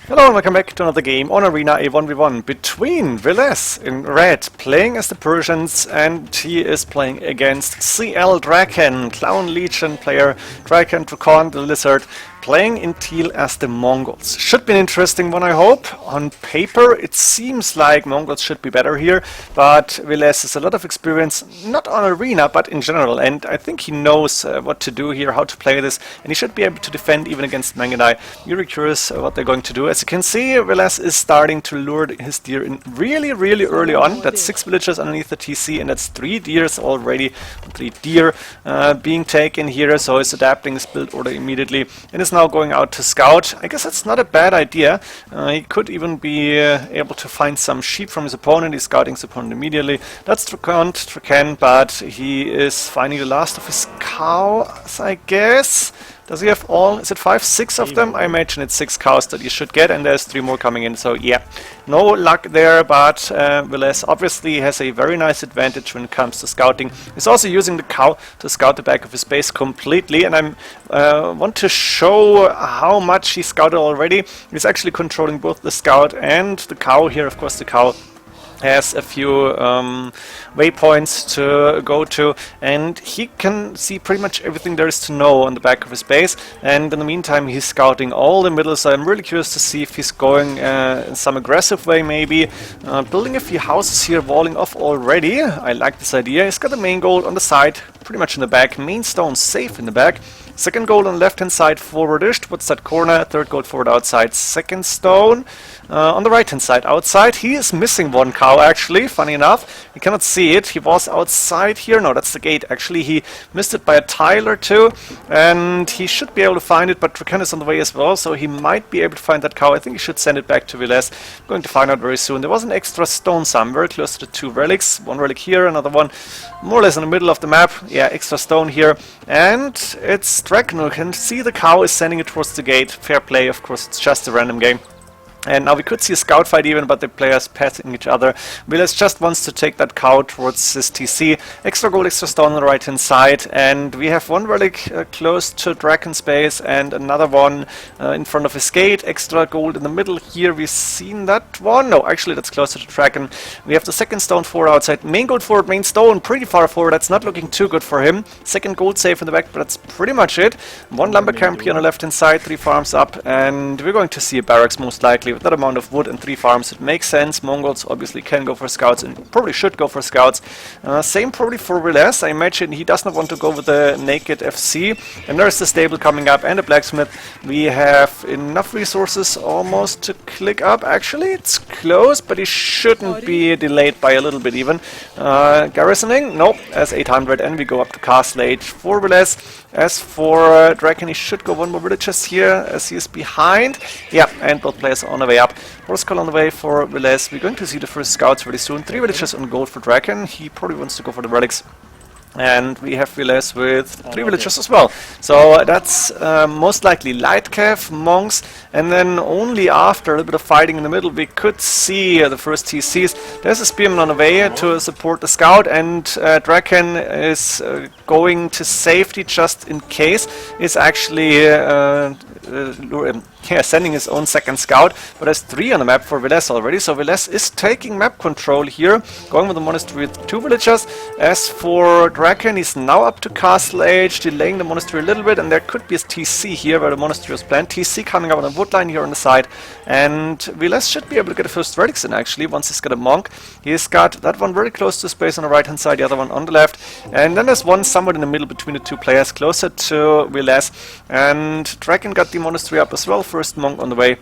Hello and welcome back to another game on Arena, a 1v1 between Villese in red, playing as the Persians, and he is playing against CL DracKeN, Clown Legion player, DracKeN, the Lizard, playing in teal as the Mongols. Should be an interesting one, I hope. On paper, it seems like Mongols should be better here, but Villese has a lot of experience, not on Arena, but in general, and I think he knows what to do here, how to play this, and he should be able to defend even against Mongols. Really curious what they're going to do. As you can see, Villese is starting to lure his deer in really early on. That's 6 villagers underneath the TC, and that's 3 deers already, 3 deer being taken here, so he's adapting his build order immediately, and is now going out to scout. I guess that's not a bad idea. He could even be able to find some sheep from his opponent. He's scouting his opponent immediately. That's DracKeN, but he is finding the last of his cows, I guess. Does he have all? Is it 5, 6 of them? I imagine it's 6 cows that you should get, and there's 3 more coming in. So yeah, no luck there, but Villese obviously has a very nice advantage when it comes to scouting. He's also using the cow to scout the back of his base completely, and I want to show how much he scouted already. He's actually controlling both the scout and the cow here. Of course, the cow has a few waypoints to go to, and he can see pretty much everything there is to know on the back of his base, and in the meantime he's scouting all the middle, so I'm really curious to see if he's going in some aggressive way, maybe building a few houses here, walling off already. I like this idea. He's got the main gold on the side, pretty much in the back, main stone safe in the back. Second gold on the left hand side forwardish towards that corner, third gold forward outside, second stone on the right hand side outside. He is missing 1 cow actually, funny enough. You cannot see it. He was outside here. No, that's the gate. Actually, he missed it by a tile or 2, and he should be able to find it, but DracKeN is on the way as well, so he might be able to find that cow. I think he should send it back to Villese. Going to find out very soon. There was an extra stone some very close to the 2 relics. 1 relic here, another one more or less in the middle of the map. Yeah, extra stone here, and it's DracKeN. You can see the cow is sending it towards the gate. Fair play, of course, it's just a random game. And now we could see a scout fight even, but the players passing each other. Villese just wants to take that cow towards his TC. Extra gold, extra stone on the right hand side, and we have 1 relic close to DracKeN's base and another one in front of his gate. Extra gold in the middle here. We've seen that one. No, actually that's closer to DracKeN. We have the second stone forward outside. Main gold forward, main stone pretty far forward. That's not looking too good for him. Second gold safe in the back, but that's pretty much it. 1 lumber camp here on the left hand side, 3 farms up, and we're going to see a barracks most likely. With that amount of wood and 3 farms, it makes sense. Mongols obviously can go for scouts and probably should go for scouts. Same probably for Villese. I imagine he does not want to go with the naked FC. And there's the stable coming up and a blacksmith. We have enough resources almost to click up. Actually, it's close, but he shouldn't be delayed by a little bit even. Garrisoning? Nope, as 800, and we go up to Castle Age for Villese. As for DracKeN, he should go 1 more villages here as he is behind. Yeah, and both players are on the way up. Horse call on the way for Villese. We're going to see the first scouts very soon. 3 villages on gold for DracKeN. He probably wants to go for the relics. And we have Villese with 3 villages as well. So that's most likely light cav, monks, and then only after a little bit of fighting in the middle we could see the first TCs. There's a spearman on the way to support the scout, and DracKeN is going to safety just in case. Is actually sending his own second scout, but there's 3 on the map for Villese already, so Villese is taking map control here, going with the monastery with 2 villagers. As for DracKeN, he's now up to Castle Age, delaying the monastery a little bit, and there could be a TC here where the monastery was planned. TC coming up on the wood line here on the side, and Villese should be able to get the first relics in actually, once he's got a monk. He's got that one very close to space on the right hand side, the other one on the left, and then there's one somewhere in the middle between the 2 players, closer to Villese, and DracKeN got the monastery up as well. First monk on the way.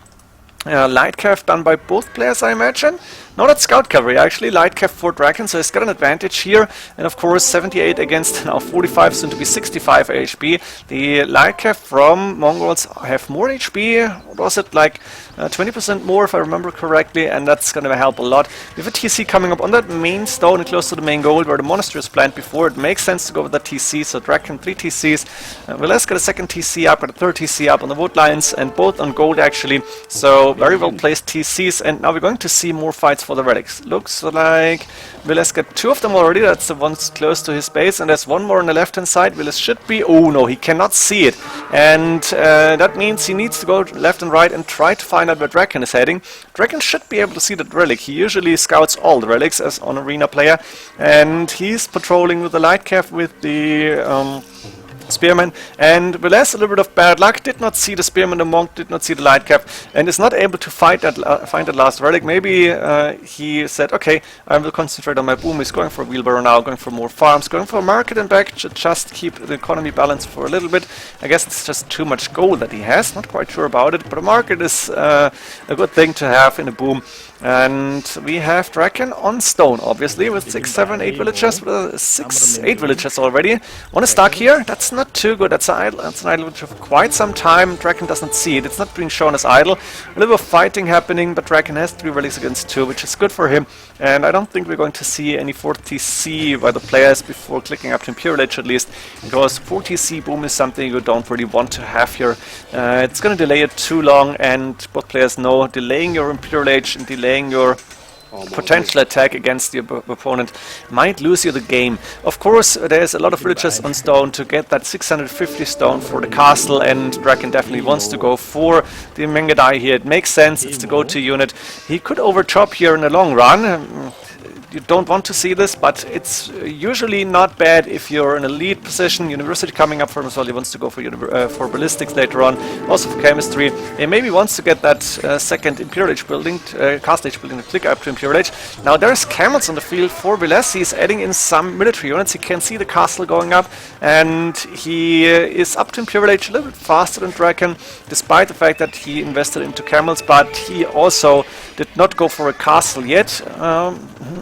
Light cav done by both players, I imagine. No, that's scout cavalry actually. Light cav for DracKeN, so he's got an advantage here. And of course 78 against now 45, soon to be 65 HP. The light cav from Mongols have more HP. What was it, like 20% more if I remember correctly, and that's going to help a lot. We have a TC coming up on that main stone and close to the main gold where the monastery was planned before. It makes sense to go with that TC, so DracKeN 3 TCs. Villese got a second TC up, got a third TC up on the wood lines, and both on gold actually. So very well placed TCs, and now we're going to see more fights for the relics. Looks like Villese got 2 of them already. That's the ones close to his base, and there's one more on the left hand side. Villese should be, oh no, he cannot see it, and that means he needs to go left and right and try to find out where DracKeN is heading. DracKeN should be able to see that relic. He usually scouts all the relics as an arena player, and he's patrolling with the light cav, with the spearman, and Villese, a little bit of bad luck, did not see the spearman, the monk did not see the light cap, and is not able to find that last relic. Maybe he said, okay, I will concentrate on my boom. He's going for a wheelbarrow now, going for more farms, going for a market and back to just keep the economy balanced for a little bit. I guess it's just too much gold that he has, not quite sure about it, but a market is a good thing to have in a boom. And we have DracKeN on stone, obviously, with 6, 7, 8 villagers, 8 villagers already. One is stuck here. That's not too good. That's an idle. That's an idle for quite some time. DracKeN doesn't see it. It's not being shown as idle. A little bit of fighting happening, but DracKeN has 3 relics against 2, which is good for him. And I don't think we're going to see any 4TC by the players before clicking up to Imperial Age, at least, because 4TC boom is something you don't really want to have here. It's going to delay it too long, and both players know delaying your Imperial Age and delaying your potential attack against your opponent might lose you the game. Of course, there's a lot of villagers on stone to get that 650 stone for the castle, and DracKeN definitely wants to go for the Mangadai here. It makes sense, it's the go-to unit. He could overchop here in the long run. You don't want to see this, but it's usually not bad if you're in a lead position. University coming up for him as well. He wants to go for ballistics later on, also for chemistry. He maybe wants to get that second Imperial Age building, Castle Age building, to click up to Imperial Age. Now there's camels on the field for Villese. He's adding in some military units. He can see the castle going up, and he is up to Imperial Age a little bit faster than DracKeN, despite the fact that he invested into camels, but he also did not go for a castle yet.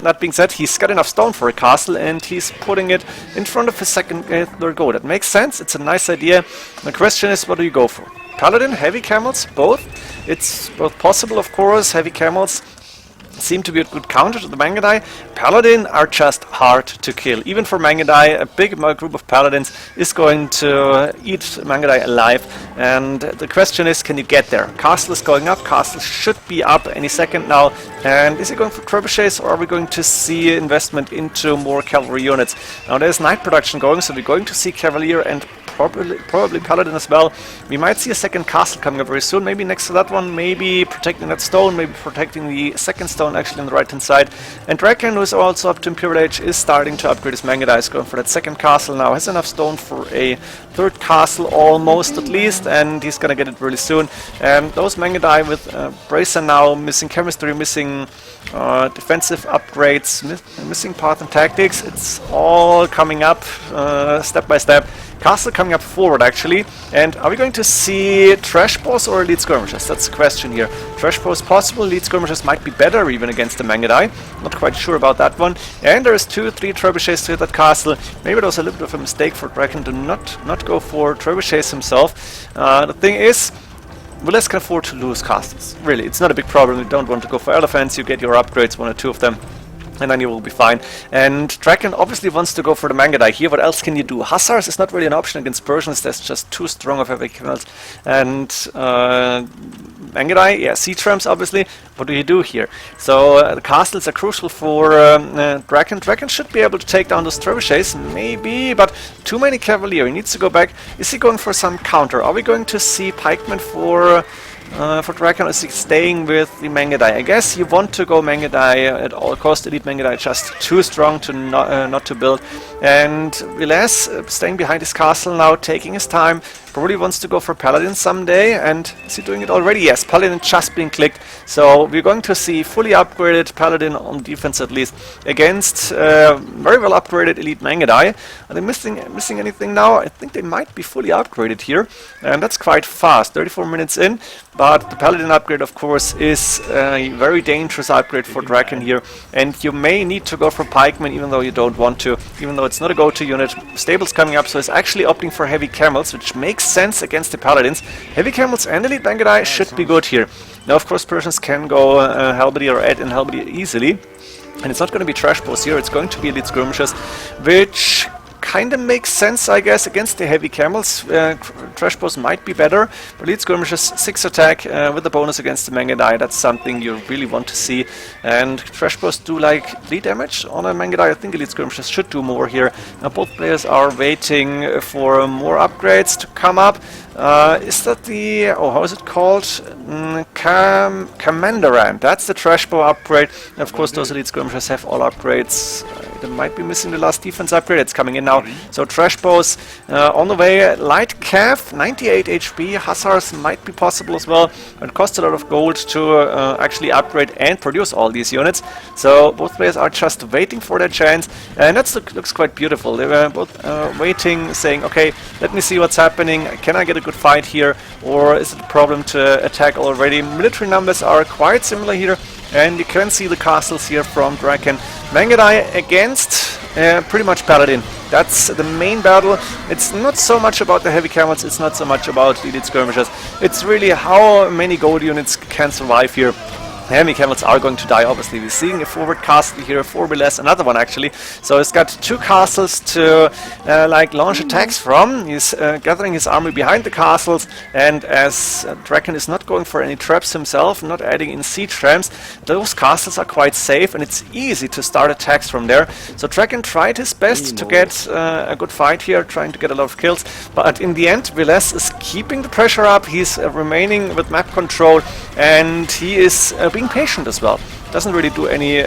That being said, he's got enough stone for a castle, and he's putting it in front of his second go. That makes sense. It's a nice idea. The question is, what do you go for? Paladin, heavy camels, both. It's both possible, of course. Heavy camels seem to be a good counter to the Mangadai. Paladin are just hard to kill. Even for Mangadai, a big group of Paladins is going to eat Mangadai alive. And the question is, can you get there? Castle is going up. Castle should be up any second now. And is he going for trebuchets, or are we going to see investment into more cavalry units? Now there's night production going, so we're going to see Cavalier and probably Paladin as well. We might see a second castle coming up very soon, maybe next to that one, maybe protecting that stone, maybe protecting the second stone actually on the right hand side. And DracKeN, who is also up to Imperial Age, is starting to upgrade his Mangadai. Is going for that second castle now, has enough stone for a third castle almost at least, and he's gonna get it really soon. And those Mangadai with Bracer now, missing chemistry, missing defensive upgrades, missing path and tactics, it's all coming up step by step. Castle coming up forward actually, and are we going to see trash bows or elite skirmishers? That's the question here. Trash bows possible, elite skirmishers might be better even against the Mangadai. Not quite sure about that one. And there's 2 or 3 trebuchets to hit that castle. Maybe it was a little bit of a mistake for DracKeN to not go for trebuchets himself. The thing is, Villese can afford to lose castles. Really, it's not a big problem. You don't want to go for elephants, you get your upgrades, 1 or 2 of them, and then you will be fine. And DracKeN obviously wants to go for the Mangadai here. What else can you do? Hussars is not really an option against Persians. That's just too strong of heavy camels. And Mangadai, yeah, siege rams obviously. What do you do here? So the castles are crucial for DracKeN. DracKeN should be able to take down those trebuchets, maybe, but too many cavalier. He needs to go back. Is he going for some counter? Are we going to see pikemen for DracKeN, is he staying with the Mangadai? I guess you want to go Mangadai at all costs. Elite Mangadai just too strong to not to build. And Villese staying behind his castle now, taking his time. Probably wants to go for Paladin someday, and is he doing it already? Yes, Paladin just being clicked. So we're going to see fully upgraded Paladin on defense at least against very well upgraded Elite Mangadai. Are they missing anything now? I think they might be fully upgraded here, and that's quite fast. 34 minutes in, but the Paladin upgrade, of course, is a very dangerous upgrade for DracKeN here, and you may need to go for pikemen even though you don't want to, even though it's not a go-to unit. Stables coming up, so it's actually opting for heavy camels, which makes sense against the Paladins. Heavy camels and Elite Mangadai should be good here. Now, of course, Persians can go halberd or add in halberd easily, and it's not going to be trash bows here. It's going to be elite skirmishers, which kinda makes sense, I guess, against the heavy camels. Trash bows might be better, but elite skirmishers 6 attack with the bonus against the Mangudai. That's something you really want to see. And trash bows do like lead damage on a Mangudai. I think elite skirmishers should do more here. Now both players are waiting for more upgrades to come up. Is that the... oh, how is it called? Commanderant. That's the trash bow upgrade. And of course, those elite skirmishers have all upgrades. They might be missing the last defense upgrade. It's coming in now. So trash bows on the way. Light Cav, 98 HP. Hussars might be possible as well. It costs a lot of gold to actually upgrade and produce all these units. So both players are just waiting for their chance. And that looks quite beautiful. They were both waiting, saying, okay, let me see what's happening. Can I get a good fight here? Or is it a problem to attack already? Military numbers are quite similar here. And you can see the castles here from DracKeN. Mangudai against pretty much Paladin. That's the main battle. It's not so much about the heavy camels, it's not so much about the elite skirmishers. It's really how many gold units can survive here. The heavy camels are going to die, obviously. We're seeing a forward castle here, 4 Villese, another one actually. So he's got 2 castles to like launch attacks from. He's gathering his army behind the castles, and as DracKeN is not going for any traps himself, not adding in siege trams, those castles are quite safe and it's easy to start attacks from there. So DracKeN tried his best to get a good fight here, trying to get a lot of kills, but in the end Villese is keeping the pressure up. He's remaining with map control, and he is being patient as well. Doesn't really do any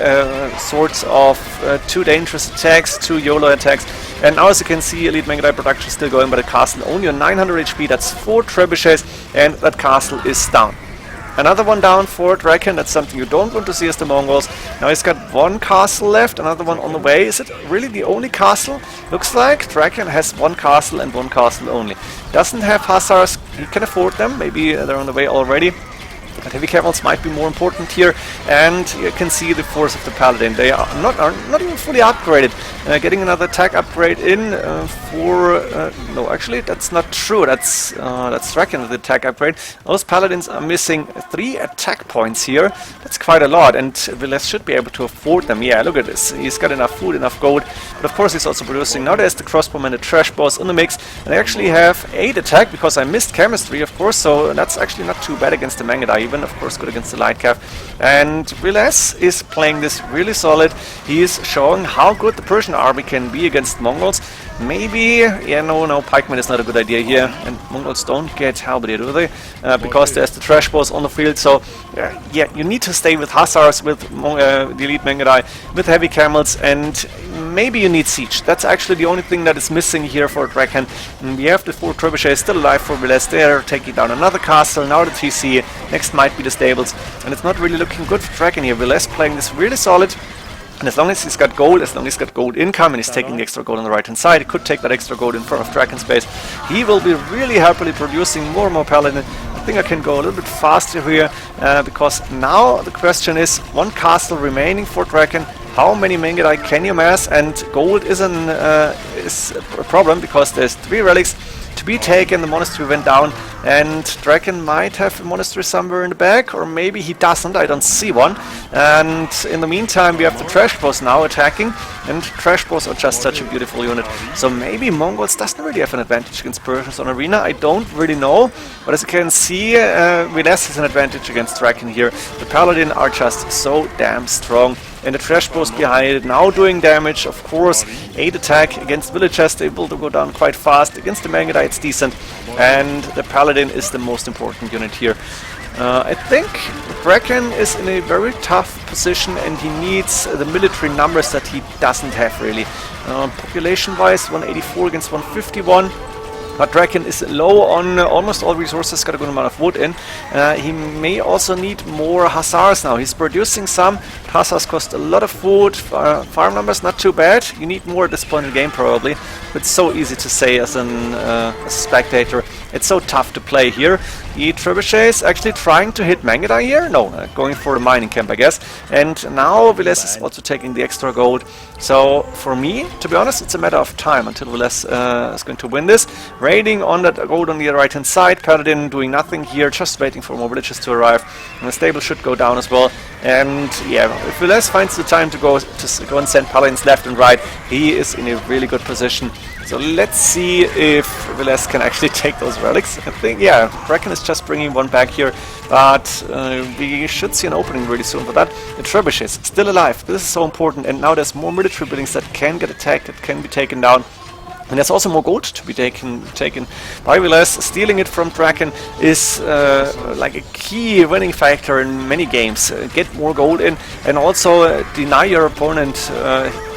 sorts of too dangerous attacks, too YOLO attacks. And now, as you can see, elite Mangudai production is still going, but the castle only on 900 HP. That's 4 trebuchets, and that castle is down. Another one down for DracKeN. That's something you don't want to see as the Mongols. Now he's got 1 castle left, another one on the way. Is it really the only castle? Looks like DracKeN has 1 castle and 1 castle only. Doesn't have hussars. He can afford them. Maybe they're on the way already. But heavy camels might be more important here, and you can see the force of the Paladin. They are not even fully upgraded. Getting another attack upgrade in for... no, actually, that's not true. That's DracKeN with the attack upgrade. Those Paladins are missing 3 attack points here. That's quite a lot, and Villese should be able to afford them. Yeah, look at this. He's got enough food, enough gold, but of course he's also producing. Now there's the crossbowmen and the trash bows in the mix, and I actually have 8 attack because I missed chemistry, of course, so that's actually not too bad against the Mangudai. Even, of course, good against the light cav. And Villese is playing this really solid. He is showing how good the Persian army can be against Mongols. Maybe, yeah, no, pikemen is not a good idea here. And Mongols don't get halberd, do they? Because there's the trash bows on the field. So, yeah, you need to stay with hussars, with the elite Mangudai, with heavy camels, and maybe you need siege. That's actually the only thing that is missing here for DracKeN. We have the 4 trebuchets still alive for Villese. They're taking down another castle. Now the TC. Next might be the stables. And it's not really looking good for DracKeN here. Villese playing this really solid. And as long as he's got gold, as long as he's got gold income and he's taking the extra gold on the right hand side, he could take that extra gold in front of DracKeN's base. He will be really happily producing more and more Paladin. I think I can go a little bit faster here, because now the question is 1 castle remaining for DracKeN. How many Mangudai can you mass? And gold is a problem because there's 3 relics to be taken. The monastery went down, and DracKeN might have a monastery somewhere in the back, or maybe he doesn't. I don't see one. And in the meantime, we have the trash bows now attacking, and trash bows are just such a beautiful unit. So maybe Mongols doesn't really have an advantage against Persians on Arena. I don't really know, but as you can see, Villese has an advantage against DracKeN here. The Paladin are just so damn strong. And the trash bows behind it now doing damage. Of course, 8 attack against villagers, able to go down quite fast. Against the Mangudai, it's decent. And the Paladin is the most important unit here. I think DracKeN is in a very tough position, and he needs the military numbers that he doesn't have really. Population-wise, 184 against 151. But DracKeN is low on almost all resources, got a good amount of wood in. He may also need more hussars now. He's producing some. Hussars cost a lot of food. Farm numbers not too bad. You need more at this point in the game probably. It's so easy to say as a spectator. It's so tough to play here. The trebuchets actually trying to hit Mangudai here? No, going for the mining camp, I guess. And now Villese is also taking the extra gold. So for me, to be honest, it's a matter of time until Villese is going to win this. Raiding on that gold on the right hand side. Paladin doing nothing here, just waiting for more villages to arrive. And the stable should go down as well. And yeah, if Villese finds the time to go and send Paladins left and right, he is in a really good position. So let's see if Villese can actually take those relics. I think, yeah, DracKeN is just bringing one back here, but we should see an opening really soon for that. The trebuchets still alive. This is so important, and now there's more military buildings that can get attacked, that can be taken down. And there's also more gold to be taken by Villese. Stealing it from DracKeN is like a key winning factor in many games. Get more gold in, and also deny your opponent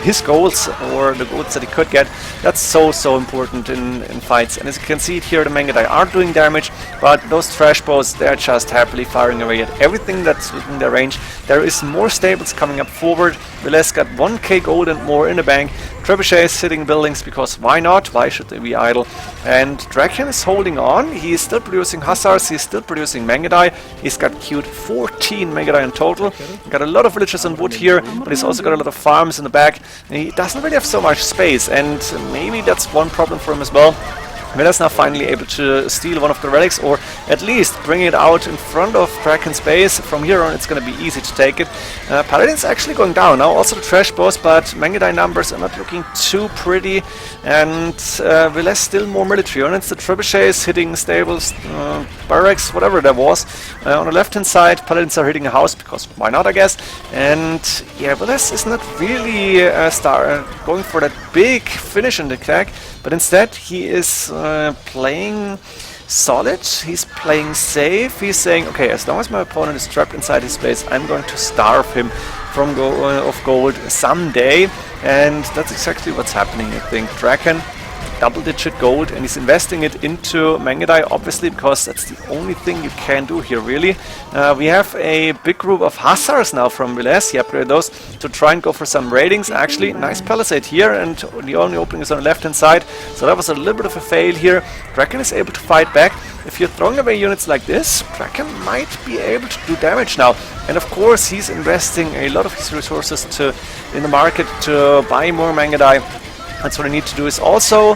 his goals or the goals that he could get. That's so important in fights. And as you can see it here, the Mangudai are doing damage, but those trash bows, they're just happily firing away at everything that's within their range. There is more stables coming up forward. Villese got 1k gold and more in the bank. Trebuchet is hitting buildings because why not? Why should they be idle? And DracKeN is holding on. He is still producing hussars. He's still producing Mangudai. He's got queued 14 Mangudai in total. Got a lot of villages on wood here, but he's also got a lot of farms in the back. He doesn't really have so much space, and maybe that's one problem for him as well. Villese now finally able to steal one of the relics, or at least bring it out in front of DracKEN's base. From here on it's going to be easy to take it. Paladin's actually going down now, also the trash boss, but Mangudai numbers are not looking too pretty, and Villese still more military units. The trebuchet is hitting stables, barracks, whatever there was. On the left hand side, Paladins are hitting a house, because why not, I guess. And yeah, Villese is not really going for that big finish in the attack, but instead he is playing solid, he's playing safe, he's saying, okay, as long as my opponent is trapped inside his base, I'm going to starve him from of gold someday, and that's exactly what's happening. I think DracKeN double-digit gold, and he's investing it into Mangudai, obviously, because that's the only thing you can do here, really. We have a big group of hussars now from Villese. He upgraded those to try and go for some raidings. Actually, nice palisade here, and the only opening is on the left-hand side, so that was a little bit of a fail here. DracKeN is able to fight back. If you're throwing away units like this, DracKeN might be able to do damage now. And of course, he's investing a lot of his resources in the market to buy more Mangudai. That's what I need to do, is also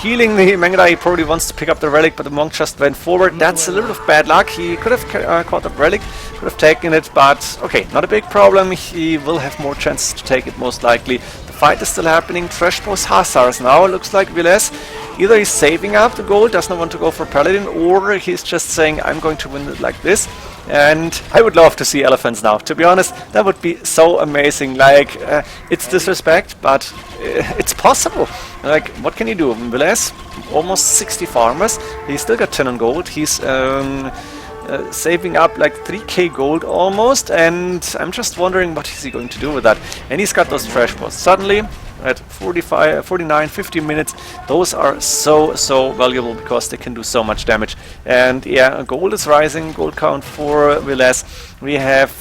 healing the Mangudai. He probably wants to pick up the relic, but the monk just went forward. That's a little bit of bad luck. He could have caught the relic, could have taken it, but okay, not a big problem. He will have more chances to take it, most likely. The fight is still happening. Trash boss hussars now. It looks like Villese either he's saving up the gold, does not want to go for Paladin, or he's just saying, I'm going to win it like this. And I would love to see elephants now, to be honest. That would be so amazing. Like, it's disrespect, but it's possible. Like, what can you do? Villese, almost 60 farmers. He's still got 10 on gold. He's saving up like 3k gold almost, and I'm just wondering what is he going to do with that. And he's got those trash bots. Suddenly, at 45, 49, 50 minutes, those are so valuable because they can do so much damage. And yeah, gold is rising, gold count for Villese. We have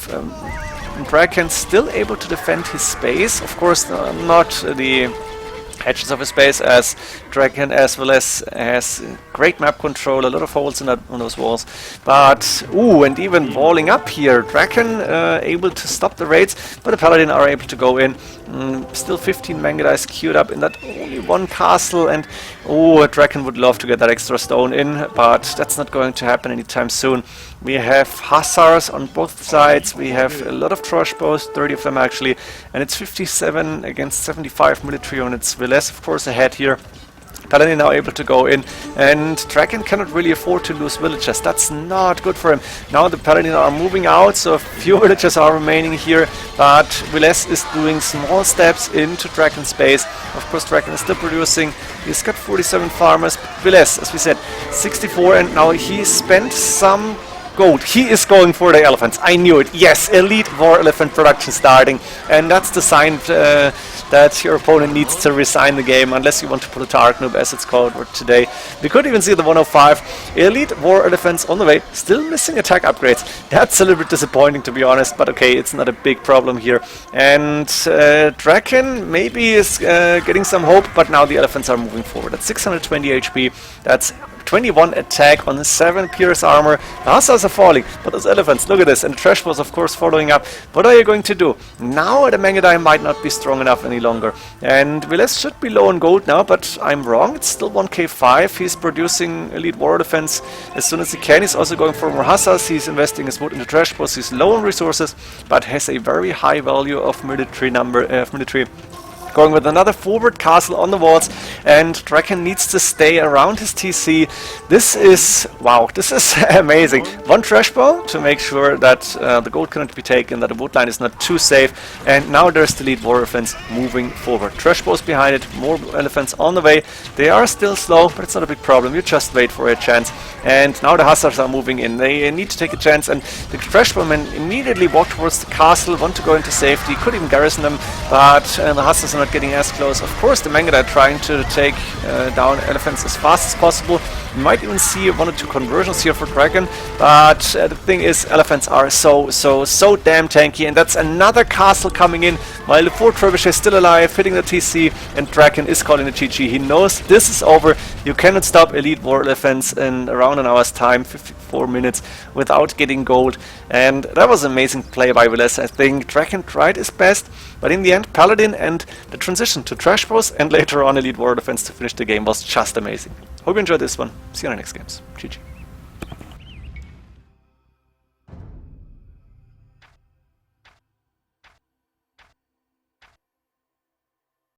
DracKeN still able to defend his space. Of course, not the edges of his base, as DracKeN as Villese has great map control, a lot of holes on those walls. But ooh, and even walling up here, DracKeN able to stop the raids, but the Paladin are able to go in. Still 15 Mangudais queued up in that only one castle, and oh, DracKeN would love to get that extra stone in, but that's not going to happen anytime soon. We have hussars on both sides, we have a lot of trash bows, 30 of them actually, and it's 57 against 75 military units. Villese, of course, ahead here. Paladin now able to go in, and DracKeN cannot really afford to lose villages. That's not good for him. Now the Paladin are moving out, so a few villages are remaining here, but Villese is doing small steps into DracKEN's base. Of course, DracKeN is still producing. He's got 47 farmers. Villese, as we said, 64, and now he spent some gold. He is going for the elephants. I knew it. Yes, elite war elephant production starting, and that's the sign that your opponent needs to resign the game, unless you want to pull a Tark noob, as it's called today. We could even see the 105 elite war elephants on the way, still missing attack upgrades. That's a little bit disappointing, to be honest, but okay, it's not a big problem here. And DracKeN maybe is getting some hope, but now the elephants are moving forward. At 620 HP, that's 21 attack on 7 pierce armor. The hussars are falling, but those elephants, look at this, and the trash was of course following up. What are you going to do? Now the Mangudai might not be strong enough any longer, and Villese should be low on gold now, but I'm wrong, it's still 1k5. He's producing elite war defense as soon as he can. He's also going for more hussars. He's investing his wood into trash boss. He's low on resources, but has a very high value of military Going with another forward castle on the walls. and DracKeN needs to stay around his TC. This is, wow, this is amazing. One trash bow to make sure that the gold cannot be taken, that the wood line is not too safe, and now there's the lead war elephants moving forward. Trash bows behind it, more elephants on the way. They are still slow, but it's not a big problem. You just wait for a chance. And now the hussars are moving in. They need to take a chance, and the trash bowmen immediately walk towards the castle, want to go into safety, could even garrison them, but the hussars are not getting as close. Of course, the Mangada are trying to take down elephants as fast as possible. You might even see 1 or 2 conversions here for DracKeN, but the thing is, elephants are so damn tanky, and that's another castle coming in, while the 4 trebuchet is still alive, hitting the TC, and DracKeN is calling the GG. He knows this is over. You cannot stop elite war elephants in around an hour's time, 54 minutes, without getting gold, and that was amazing play by Villese. I think DracKeN tried his best, but in the end, Paladin and the transition to trash bows and later on elite war elephants to finish the game was just amazing. Hope you enjoyed this one. See you in the next games. GG.